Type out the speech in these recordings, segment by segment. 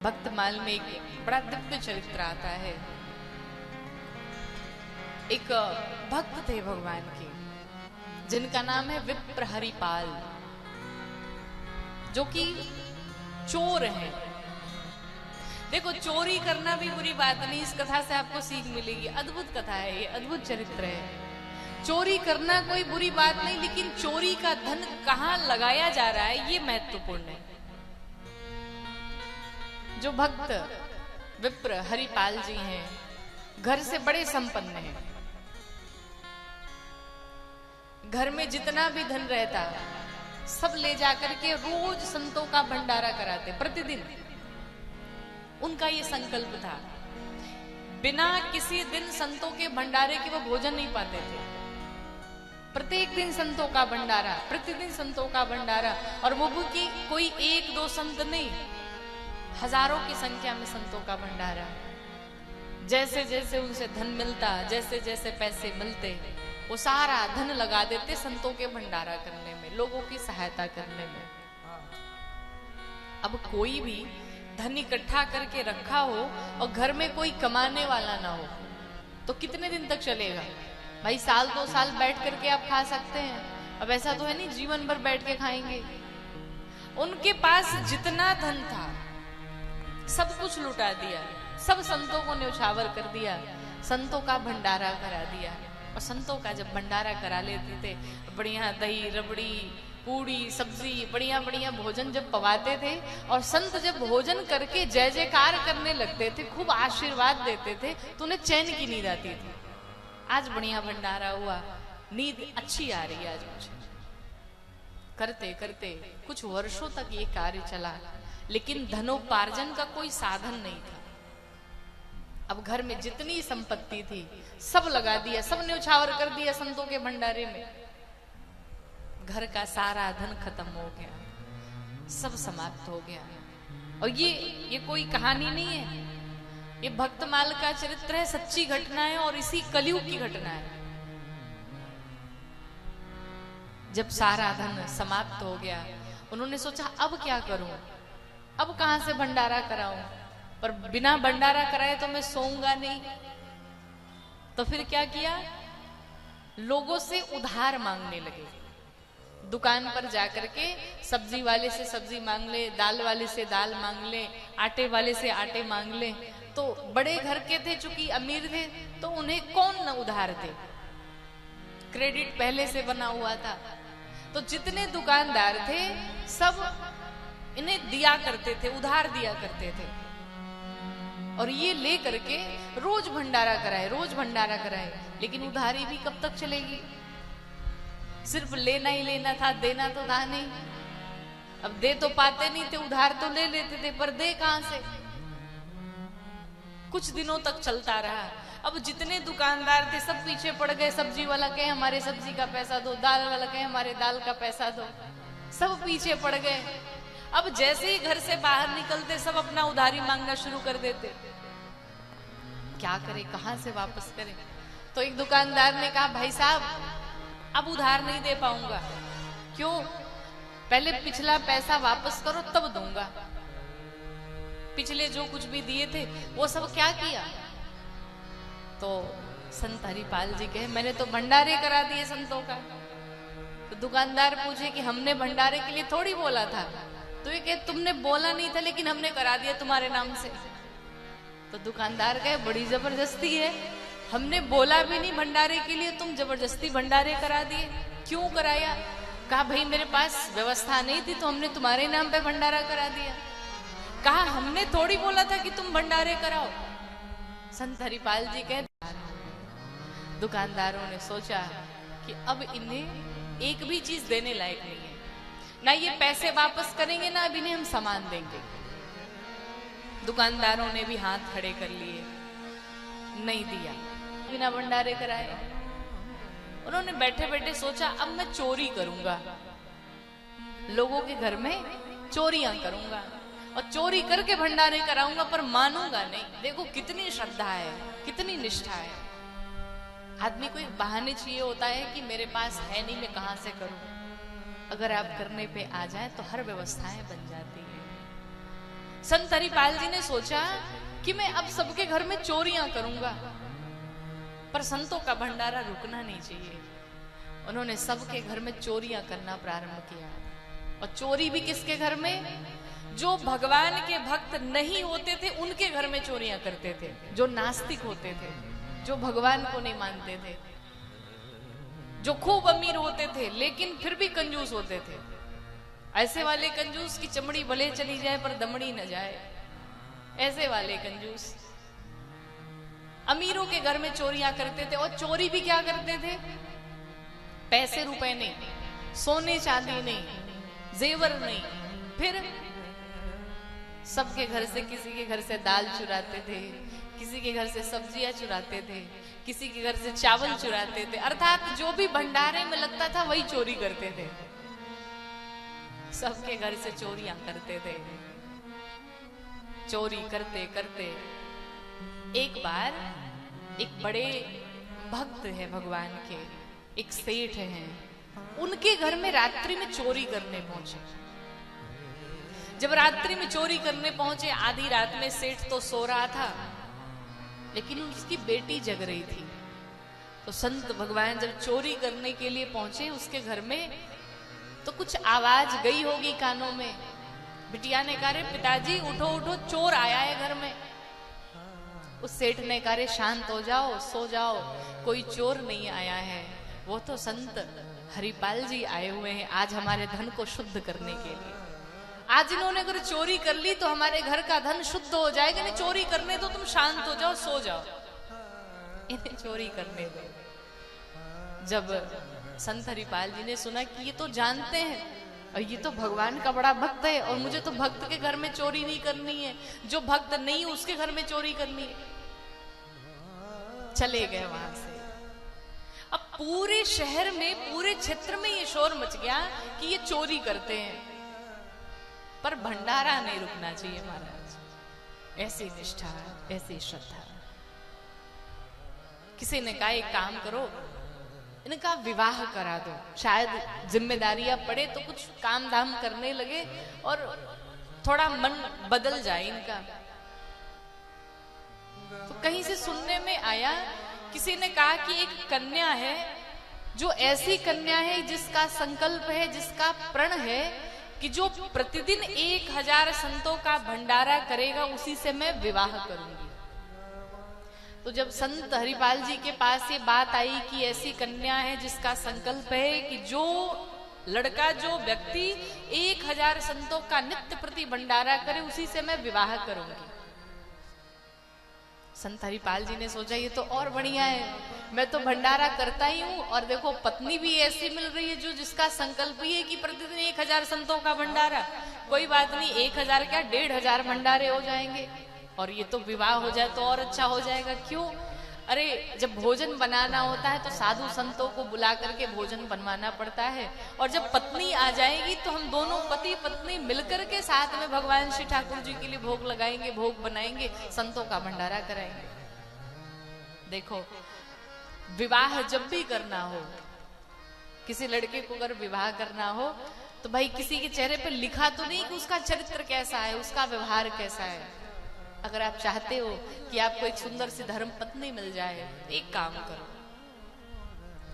भक्तमाल में एक बड़ा दिव्य चरित्र आता है। एक भक्त थे भगवान के, जिनका नाम है विप्र हरिपाल, जो कि चोर हैं। देखो, चोरी करना भी बुरी बात नहीं, इस कथा से आपको सीख मिलेगी। अद्भुत कथा है ये, अद्भुत चरित्र है। चोरी करना कोई बुरी बात नहीं, लेकिन चोरी का धन कहाँ लगाया जा रहा है ये महत्वपूर्ण है। जो भक्त विप्र हरिपाल जी हैं, घर से बड़े संपन्न हैं। घर में जितना भी धन रहता सब ले जाकर के रोज संतों का भंडारा कराते। प्रतिदिन उनका ये संकल्प था, बिना किसी दिन संतों के भंडारे के वो भोजन नहीं पाते थे। प्रत्येक दिन संतों का भंडारा, प्रतिदिन संतों का भंडारा। और वो भी कोई एक दो संत नहीं, हजारों की संख्या में संतों का भंडारा। जैसे जैसे उनसे धन मिलता, जैसे जैसे पैसे मिलते, वो सारा धन लगा देते संतों के भंडारा करने में, लोगों की सहायता करने में। अब कोई भी धन इकट्ठा करके रखा हो और घर में कोई कमाने वाला ना हो तो कितने दिन तक चलेगा भाई? साल दो साल बैठ करके आप खा सकते हैं। अब ऐसा तो है नहीं जीवन भर बैठ के खाएंगे। उनके पास जितना धन था सब कुछ लुटा दिया, सब संतों को न्यौछावर कर दिया, संतों का भंडारा करा दिया। और संतों का जब भंडारा करा लेते थे, बढ़िया दही रबड़ी पूड़ी सब्जी बढ़िया बढ़िया भोजन जब पवाते थे, और संत जब भोजन करके जय जयकार करने लगते थे, खूब आशीर्वाद देते थे, तो उन्हें चैन की नींद आती थी। आज बढ़िया भंडारा हुआ, नींद अच्छी आ रही है आज मुझे। करते करते कुछ वर्षों तक ये कार्य चला, लेकिन धनोपार्जन का कोई साधन नहीं था। अब घर में जितनी संपत्ति थी सब लगा दिया, सब न्यौछावर कर दिया संतों के भंडारे में। घर का सारा धन खत्म हो गया, सब समाप्त हो गया। और ये कोई कहानी नहीं है, ये भक्तमाल का चरित्र है, सच्ची घटना है, और इसी कलयुग की घटना है। जब सारा धन समाप्त हो गया, उन्होंने सोचा अब क्या करूं, अब कहां से भंडारा कराऊं? पर बिना भंडारा कराए तो मैं सोऊंगा नहीं। तो फिर क्या किया, लोगों से उधार मांगने लगे। दुकान पर जाकर के सब्जी वाले से सब्जी मांग ले, दाल वाले से दाल मांग ले, आटे वाले से आटे मांग ले। तो बड़े घर के थे, चूंकि अमीर थे, तो उन्हें कौन न उधार दे, क्रेडिट पहले से बना हुआ था। तो जितने दुकानदार थे सब इन्हें दिया करते थे, उधार दिया करते थे। और ये ले करके रोज भंडारा कराए, रोज भंडारा कराए। लेकिन उधारी भी कब तक चलेगी? सिर्फ लेना ही लेना था, देना तो था नहीं। अब दे तो पाते नहीं थे, उधार तो ले लेते थे, पर दे कहां से? कुछ दिनों तक चलता रहा। अब जितने दुकानदार थे सब पीछे पड़ गए। सब्जी वाला कहे हमारे सब्जी का पैसा दो, दाल वाला कहे हमारे दाल का पैसा दो, सब पीछे पड़ गए। अब जैसे ही घर से बाहर निकलते सब अपना उधारी मांगना शुरू कर देते। क्या करे, कहां से वापस करें? तो एक दुकानदार ने कहा, भाई साहब अब उधार नहीं दे पाऊंगा। क्यों? पहले पिछला पैसा वापस करो तब दूंगा। पिछले जो कुछ भी दिए थे वो सब क्या किया? तो संत हरिपाल जी कहे, मैंने तो भंडारे करा दिए संतों का। तो दुकानदार पूछे कि हमने भंडारे के लिए थोड़ी बोला था। तो ये कहे, तुमने बोला नहीं था लेकिन हमने करा दिया तुम्हारे नाम से। तो दुकानदार कहे, बड़ी जबरदस्ती है, हमने बोला भी नहीं भंडारे के लिए, तुम जबरदस्ती भंडारे करा दिए। क्यों कराया? कहा, भाई मेरे पास व्यवस्था नहीं थी तो हमने तुम्हारे नाम पे भंडारा करा दिया। कहा, हमने थोड़ी बोला था कि तुम भंडारे कराओ। संत हरिपाल जी कहे, दुकानदारों ने सोचा कि अब इन्हें एक भी चीज देने लायक नहीं है, ना ये पैसे वापस करेंगे, ना अब इन्हें हम सामान देंगे। दुकानदारों ने भी हाथ खड़े कर लिए, नहीं दिया, बिना भंडारे कराए। उन्होंने बैठे बैठे सोचा, अब मैं चोरी करूंगा, लोगों के घर में चोरियां करूंगा और चोरी करके भंडारे कराऊंगा, पर मानूंगा नहीं। देखो कितनी श्रद्धा है, कितनी निष्ठा है। आदमी को एक बहाने चाहिए होता है कि मेरे पास है नहीं, मैं कहां से करूं। अगर आप करने पे आ जाए तो हर व्यवस्थाएं बन जाती है। संत हरिपाल जी ने सोचा कि मैं अब सबके घर में चोरियां करूंगा, पर संतों का भंडारा रुकना नहीं चाहिए। उन्होंने सबके घर में चोरियां करना प्रारंभ किया। और चोरी भी किसके घर में? जो भगवान के भक्त नहीं होते थे उनके घर में चोरियां करते थे, जो नास्तिक होते थे, जो भगवान को नहीं मानते थे, जो खूब अमीर होते थे लेकिन फिर भी कंजूस होते थे। ऐसे वाले कंजूस की चमड़ी भले चली जाए पर दमड़ी न जाए, ऐसे वाले कंजूस अमीरों के घर में चोरियां करते थे। और चोरी भी क्या करते थे? पैसे रुपए नहीं, सोने चांदी नहीं, जेवर नहीं, फिर सबके घर से, किसी के घर से दाल चुराते थे, किसी के घर से सब्जियां चुराते थे, किसी के घर से चावल चुराते थे। अर्थात जो भी भंडारे में लगता था वही चोरी करते थे। सबके घर से चोरियां करते थे। चोरी करते करते एक बार एक बड़े भक्त है भगवान के, एक सेठ हैं, उनके घर में रात्रि में चोरी करने पहुंचे। जब रात्रि में चोरी करने पहुंचे, आधी रात में सेठ तो सो रहा था लेकिन उसकी बेटी जग रही थी। तो संत भगवान जब चोरी करने के लिए पहुंचे उसके घर में, तो कुछ आवाज गई होगी कानों में। बिटिया ने कहा, रे पिताजी उठो उठो, चोर आया है घर में। उस सेठ ने कहा, शांत हो जाओ, सो जाओ, कोई चोर नहीं आया है, वो तो संत हरिपाल जी आए हुए हैं आज हमारे धन को शुद्ध करने के लिए। आज इन्होंने अगर चोरी कर ली तो हमारे घर का धन शुद्ध हो जाएगा। नहीं चोरी करने दो, तुम शांत हो जाओ, सो जाओ, इन्हें चोरी करने दो। जब संत हरिपाल जी ने सुना कि ये तो जानते हैं और ये तो भगवान का बड़ा भक्त है और मुझे तो भक्त के घर में चोरी नहीं करनी है, जो भक्त नहीं उसके घर में चोरी करनी है, चले गए वहां से। अब पूरे शहर में, पूरे क्षेत्र में ये शोर मच गया कि ये चोरी करते हैं, पर भंडारा नहीं रुकना चाहिए महाराज। ऐसी निष्ठा, ऐसी श्रद्धा। किसी ने कहा एक काम करो, इनका विवाह करा दो, शायद जिम्मेदारियां पड़े तो कुछ काम धाम करने लगे और थोड़ा मन बदल जाए इनका। तो कहीं से सुनने में आया, किसी ने कहा कि एक कन्या है, जो ऐसी कन्या है जिसका संकल्प है, जिसका प्रण है कि जो प्रतिदिन 1000 संतों का भंडारा करेगा उसी से मैं विवाह करूंगी। तो जब संत हरिपाल जी के पास ये बात आई कि ऐसी कन्या है जिसका संकल्प है कि जो लड़का, जो व्यक्ति 1000 संतों का नित्य प्रति भंडारा करे उसी से मैं विवाह करूंगी। संत हरिपाल जी ने सोचा ये तो और बढ़िया है, मैं तो भंडारा करता ही हूँ और देखो पत्नी भी ऐसी मिल रही है जो जिसका संकल्प ही है कि प्रतिदिन 1000 संतों का भंडारा। कोई बात नहीं, 1000 क्या 1500 भंडारे हो जाएंगे और ये तो विवाह हो जाए तो और अच्छा हो जाएगा। क्यों? अरे जब भोजन बनाना होता है तो साधु संतों को बुला करके भोजन बनवाना पड़ता है, और जब पत्नी आ जाएगी तो हम दोनों पति पत्नी मिलकर के साथ में भगवान श्री ठाकुर जी के लिए भोग लगाएंगे, भोग बनाएंगे, संतों का भंडारा कराएंगे। देखो, विवाह जब भी करना हो, किसी लड़के को अगर विवाह करना हो तो भाई किसी के चेहरे पर लिखा तो नहीं कि उसका चरित्र कैसा है, उसका व्यवहार कैसा है। अगर आप चाहते हो कि आपको एक सुंदर सी धर्म पत्नी मिल जाए तो एक काम करो,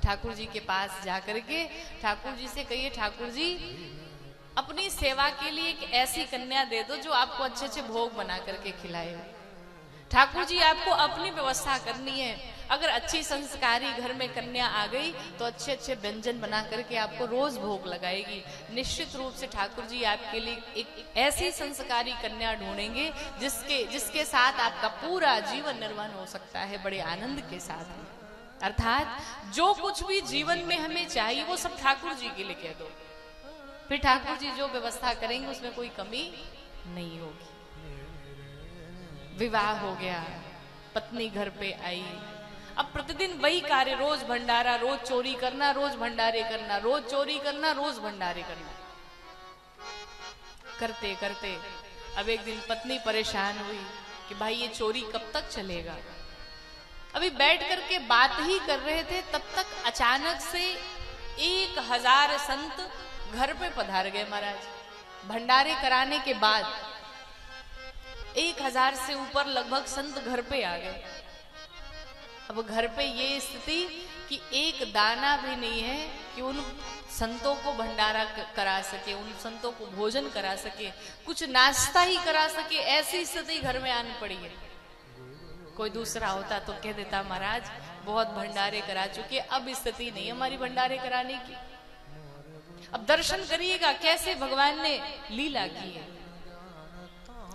ठाकुर जी के पास जाकर के ठाकुर जी से कहिए, ठाकुर जी अपनी सेवा के लिए एक ऐसी कन्या दे दो जो आपको अच्छे अच्छे भोग बना करके खिलाए। ठाकुर जी आपको अपनी व्यवस्था करनी है। अगर अच्छी संस्कारी घर में कन्या आ गई तो अच्छे अच्छे व्यंजन बना करके आपको रोज भोग लगाएगी। निश्चित रूप से ठाकुर जी आपके लिए एक ऐसी संस्कारी कन्या ढूंढेंगे जिसके साथ आपका पूरा जीवन निर्वाह हो सकता है बड़े आनंद के साथ। अर्थात जो कुछ भी जीवन में हमें चाहिए वो सब ठाकुर जी के लिए कह दो, फिर ठाकुर जी जो व्यवस्था करेंगे उसमें कोई कमी नहीं होगी। विवाह हो गया, पत्नी घर पे आई, अब प्रतिदिन वही कार्य, रोज भंडारा, रोज चोरी करना, रोज भंडारे करना, रोज चोरी करना, रोज भंडारे करना। करते करते अब एक दिन पत्नी परेशान हुई कि भाई ये चोरी कब तक चलेगा। अभी बैठ करके बात ही कर रहे थे, तब तक अचानक से 1000 संत घर पे पधार गए महाराज। भंडारे कराने के बाद 1000 से ऊपर लगभग संत घर पे आ गए। अब घर पे ये स्थिति कि एक दाना भी नहीं है कि उन संतों को भंडारा करा सके, उन संतों को भोजन करा सके, कुछ नाश्ता ही करा सके, ऐसी स्थिति घर में आनी पड़ी है। कोई दूसरा होता तो कह देता महाराज बहुत भंडारे करा चुके, अब स्थिति नहीं हमारी भंडारे कराने की। अब दर्शन करिएगा कैसे भगवान ने लीला की है।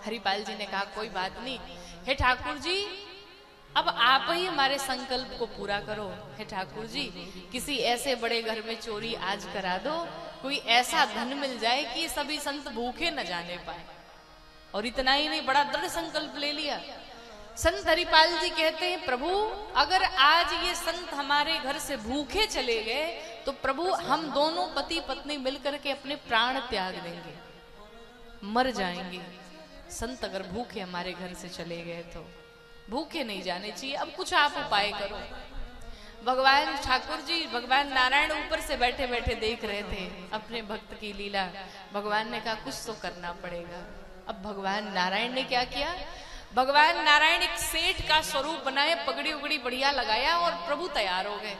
हरिपाल जी ने कहा कोई बात नहीं, हे ठाकुर जी अब आप ही हमारे संकल्प को पूरा करो। हे ठाकुर जी किसी ऐसे बड़े घर में चोरी आज करा दो, कोई ऐसा धन मिल जाए कि सभी संत भूखे न जाने पाए। और इतना ही नहीं, बड़ा दृढ़ संकल्प ले लिया। संत हरिपाल जी कहते हैं प्रभु अगर आज ये संत हमारे घर से भूखे चले गए तो प्रभु हम दोनों पति पत्नी मिलकर के अपने प्राण त्याग देंगे, मर जाएंगे। संत अगर भूखे हमारे घर से चले गए तो भूखे नहीं जाने चाहिए, अब कुछ आप उपाय करो। भगवान ठाकुर जी, भगवान नारायण ऊपर से बैठे बैठे देख रहे थे अपने भक्त की लीला। भगवान ने कहा कुछ तो करना पड़ेगा। अब भगवान नारायण ने क्या किया, भगवान नारायण एक सेठ का स्वरूप बनाए, पगड़ी उगड़ी बढ़िया लगाया और प्रभु तैयार हो गए।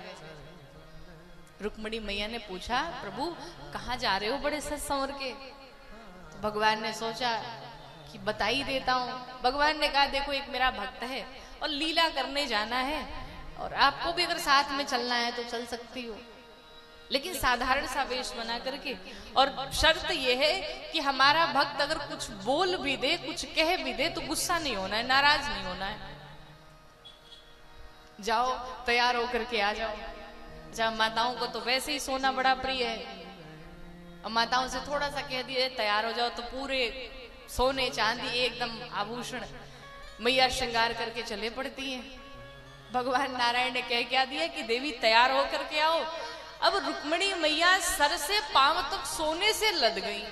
रुक्मणी मैया ने पूछा प्रभु कहाँ जा रहे हो बड़े सज संवर के? तो भगवान ने सोचा कि बता ही देता हूँ। भगवान ने कहा देखो एक मेरा भक्त है और लीला करने जाना है और आपको भी अगर साथ में चलना है तो चल सकती हो, लेकिन साधारण सा वेश बना करके। और शर्त यह है कि हमारा भक्त अगर कुछ बोल भी दे, कुछ कह भी दे तो गुस्सा नहीं होना है, नाराज नहीं होना है। जाओ तैयार होकर के आ जाओ। जब माताओं को तो वैसे ही सोना बड़ा प्रिय है, और माताओं से थोड़ा सा कह दिए तैयार हो जाओ तो पूरे सोने चांदी एकदम आभूषण मैया श्रृंगार करके चले पड़ती हैं। भगवान नारायण ने कह क्या दिया कि देवी तैयार होकर के आओ। अब रुक्मणी मैया सर से पांव तक सोने से लद गई,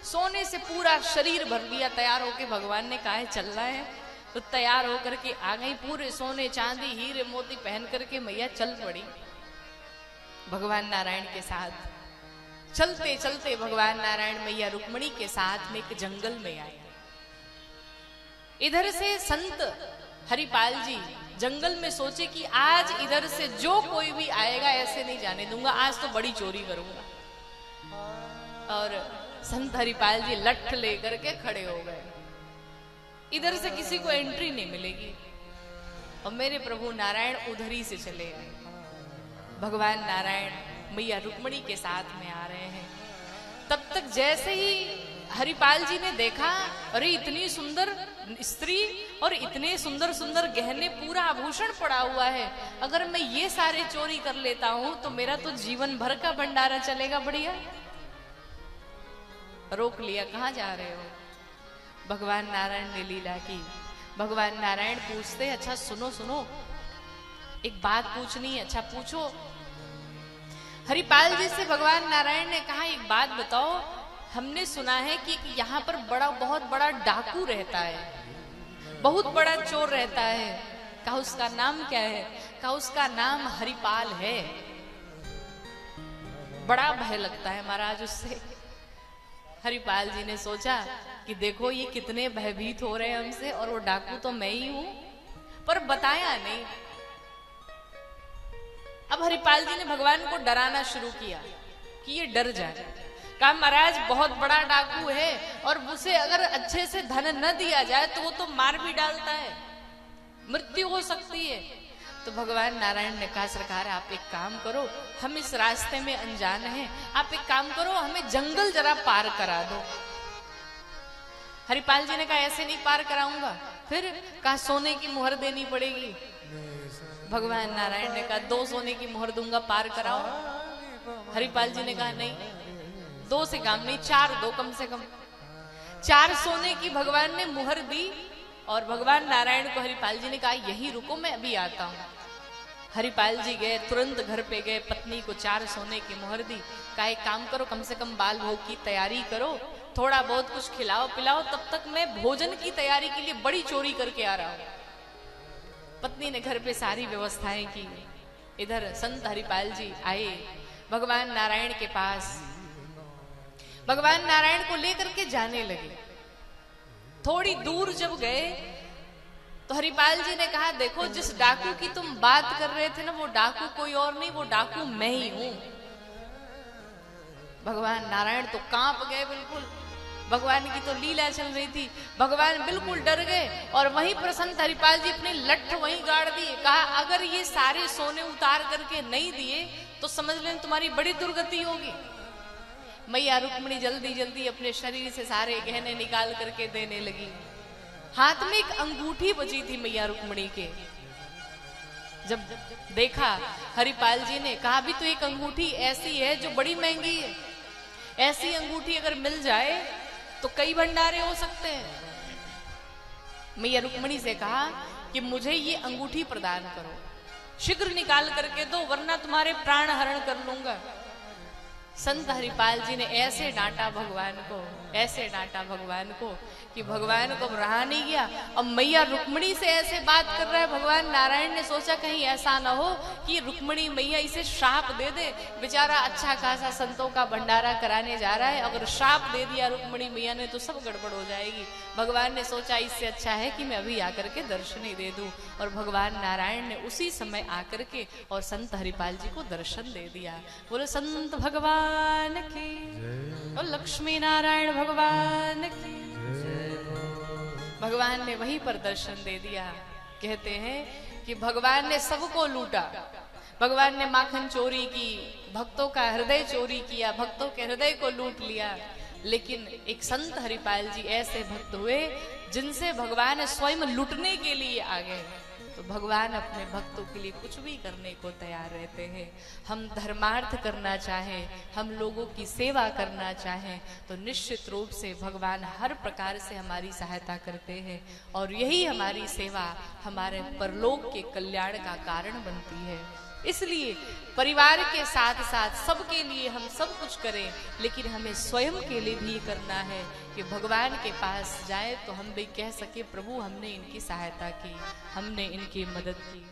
सोने से पूरा शरीर भर लिया। तैयार होके भगवान ने कहा है चलना है तो तैयार होकर के आ गई, पूरे सोने चांदी हीरे मोती पहन करके मैया चल पड़ी भगवान नारायण के साथ। चलते चलते भगवान नारायण मैया रुक्मणी के साथ में एक जंगल में आए। इधर से संत हरिपाल जी जंगल में सोचे कि आज इधर से जो कोई भी आएगा ऐसे नहीं जाने दूंगा, आज तो बड़ी चोरी करूंगा। और संत हरिपाल जी लठ लेकर के खड़े हो गए, इधर से किसी को एंट्री नहीं मिलेगी। और मेरे प्रभु नारायण उधर ही से चले आए। भगवान नारायण मैया रुक्मणी के साथ में आ रहे हैं। तब तक जैसे ही हरिपाल जी ने देखा अरे इतनी सुंदर स्त्री और इतने सुंदर सुंदर गहने, पूरा आभूषण पड़ा हुआ है, अगर मैं ये सारे चोरी कर लेता हूं तो मेरा तो जीवन भर का भंडारा चलेगा बढ़िया। रोक लिया, कहाँ जा रहे हो? भगवान नारायण ने लीला की। भगवान नारायण पूछते अच्छा सुनो सुनो, एक बात पूछनी है। अच्छा पूछो। हरिपाल जी से भगवान नारायण ने कहा एक बात बताओ, हमने सुना है कि यहाँ पर बहुत बड़ा डाकू रहता है, बहुत बड़ा चोर रहता है। कहा उसका नाम क्या है? कहा उसका नाम हरिपाल है। बड़ा भय लगता है महाराज उससे। हरिपाल जी ने सोचा कि देखो ये कितने भयभीत हो रहे हैं हमसे, और वो डाकू तो मैं ही हूं, पर बताया नहीं। अब हरिपाल जी ने भगवान को डराना शुरू किया कि ये डर जाए। कहा महाराज बहुत बड़ा डाकू है और उसे अगर अच्छे से धन न दिया जाए तो वो तो मार भी डालता है, मृत्यु हो सकती है। तो भगवान नारायण ने कहा सरकार आप एक काम करो, हम इस रास्ते में अनजान हैं, आप एक काम करो हमें जंगल जरा पार करा दो। हरिपाल जी ने कहा ऐसे नहीं पार कराऊंगा। फिर कहा सोने की मोहर देनी पड़ेगी। भगवान नारायण ने कहा 2 सोने की मोहर दूंगा, पार कराओ। हरिपाल जी ने कहा नहीं, 2 से काम नहीं, 4 दो कम से कम। 4 सोने की भगवान ने मुहर दी और भगवान नारायण को हरिपाल जी ने कहा यही रुको मैं अभी आता हूं। हरिपाल जी गए, तुरंत घर पे गए, पत्नी को 4 सोने की मोहर दी। कहा एक काम करो कम से कम बाल भोग की तैयारी करो, थोड़ा बहुत कुछ खिलाओ पिलाओ, तब तक मैं भोजन की तैयारी के लिए बड़ी चोरी करके आ रहा हूं। पत्नी ने घर पे सारी व्यवस्थाएं की। इधर संत हरिपाल जी आए भगवान नारायण के पास, भगवान नारायण को लेकर के जाने लगे। थोड़ी दूर जब गए तो हरिपाल जी ने कहा, देखो जिस डाकू की तुम बात कर रहे थे ना, वो डाकू कोई और नहीं, वो डाकू मैं ही हूं। भगवान नारायण तो कांप गए बिल्कुल, भगवान की तो लीला चल रही थी, भगवान बिल्कुल डर गए। और वहीं पर संत हरिपाल जी अपनी लठ वहीं गाड़ दिए। कहा, अगर ये सारे सोने उतार करके नहीं दिए तो समझ लें तुम्हारी बड़ी दुर्गति होगी। मैया रुक्मिणी जल्दी जल्दी अपने शरीर से सारे गहने निकाल करके देने लगी। हाथ में एक अंगूठी बची थी मैया रुक्मिणी के। जब देखा हरिपाल जी ने, कहा भी तो एक अंगूठी ऐसी है जो बड़ी महंगी है, ऐसी अंगूठी अगर मिल जाए तो कई भंडारे हो सकते हैं। मैया रुक्मिणी से कहा कि मुझे ये अंगूठी प्रदान करो, शीघ्र निकाल करके दो, वरना तुम्हारे प्राण हरण कर लूंगा। संत हरिपाल जी ने ऐसे डांटा भगवान को, ऐसे डांटा भगवान को कि भगवान को रहा नहीं गया। अब मैया रुक्मिणी से ऐसे बात कर रहा है, भगवान नारायण ने सोचा कहीं ऐसा ना हो कि रुक्मिणी मैया इसे श्राप दे दे, बेचारा अच्छा खासा संतों का भंडारा कराने जा रहा है, अगर श्राप दे दिया रुक्मिणी मैया ने तो सब गड़बड़ हो जाएगी। भगवान ने सोचा इससे अच्छा है कि मैं अभी आकर के दर्शन ही दे दूं। और भगवान नारायण ने उसी समय आकर के और संत हरिपाल जी को दर्शन दे दिया। बोले संत भगवान की और लक्ष्मी नारायण भगवान की। भगवान ने वहीं पर दर्शन दे दिया। कहते हैं कि भगवान ने सबको लूटा, भगवान ने माखन चोरी की, भक्तों का हृदय चोरी किया, भक्तों के हृदय को लूट लिया। लेकिन एक संत हरिपाल जी ऐसे भक्त हुए जिनसे भगवान स्वयं लूटने के लिए आ गए। तो भगवान अपने भक्तों के लिए कुछ भी करने को तैयार रहते हैं। हम धर्मार्थ करना चाहें, हम लोगों की सेवा करना चाहें तो निश्चित रूप से भगवान हर प्रकार से हमारी सहायता करते हैं। और यही हमारी सेवा हमारे परलोक के कल्याण का कारण बनती है। इसलिए परिवार के साथ साथ सबके लिए हम सब कुछ करें, लेकिन हमें स्वयं के लिए भी करना है कि भगवान के पास जाए तो हम भी कह सके प्रभु हमने इनकी सहायता की, हमने इनकी मदद की।